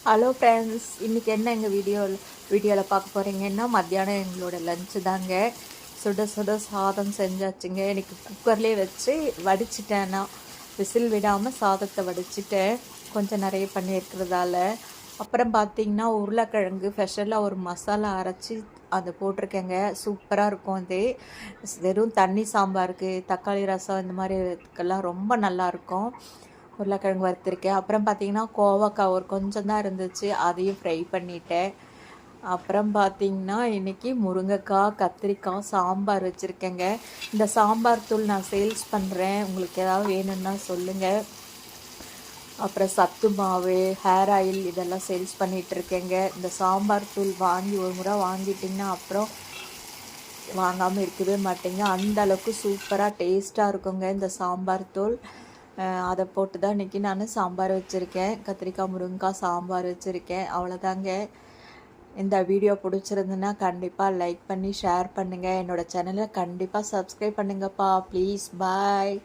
Hello friends, இன்றைக்கி என்ன எங்கள் வீடியோவில் பார்க்க போகிறீங்கன்னா மத்தியானம் எங்களோட லஞ்சு தாங்க. சுட சுட சாதம் செஞ்சாச்சுங்க. எனக்கு குக்கர்லேயே வச்சு வடிச்சிட்டேன். நான் விசில் விடாமல் சாதத்தை வடிச்சிட்டேன், கொஞ்சம் நிறைய பண்ணியிருக்கிறதால. அப்புறம் பார்த்திங்கன்னா உருளைக்கிழங்கு ஸ்பெஷலாக ஒரு மசாலா அரைச்சி அதை போட்டிருக்கேங்க. சூப்பராக இருக்கும். அது வெறும் தண்ணி சாம்பாருக்கு, தக்காளி ரசம் இந்த மாதிரி இதுக்கெல்லாம் ரொம்ப நல்லாயிருக்கும். உருளைக்கிழங்கு வறுத்துருக்கேன். அப்புறம் பார்த்திங்கன்னா கோவக்காய் ஒரு கொஞ்சம் தான் இருந்துச்சு, அதையும் ஃப்ரை பண்ணிட்டேன். அப்புறம் பார்த்திங்கன்னா இன்றைக்கி முருங்கைக்காய், கத்திரிக்காய் சாம்பார் வச்சுருக்கேங்க. இந்த சாம்பார் தூள் நான் சேல்ஸ் பண்ணுறேன், உங்களுக்கு ஏதாவது வேணும்னா சொல்லுங்கள். அப்புறம் சத்து மாவு, ஹேர் ஆயில் இதெல்லாம் சேல்ஸ் பண்ணிகிட்ருக்கேங்க. இந்த சாம்பார் தூள் வாங்கி ஒரு முறை வாங்கிட்டிங்கன்னா அப்புறம் வாங்காமல் இருக்கவே மாட்டேங்க. அந்த அளவுக்கு சூப்பராக டேஸ்ட்டாக இருக்குங்க இந்த சாம்பார் தூள். அதை போட்டு தான் இன்றைக்கி நான் சாம்பார் வச்சுருக்கேன். கத்திரிக்காய் முருங்கைக்காய் சாம்பார் வச்சுருக்கேன். அவ்வளோதாங்க. இந்த வீடியோ பிடிச்சிருந்துன்னா கண்டிப்பாக லைக் பண்ணி ஷேர் பண்ணுங்கள். என்னோடய சேனலை கண்டிப்பாக சப்ஸ்கிரைப் பண்ணுங்கப்பா ப்ளீஸ். பாய்.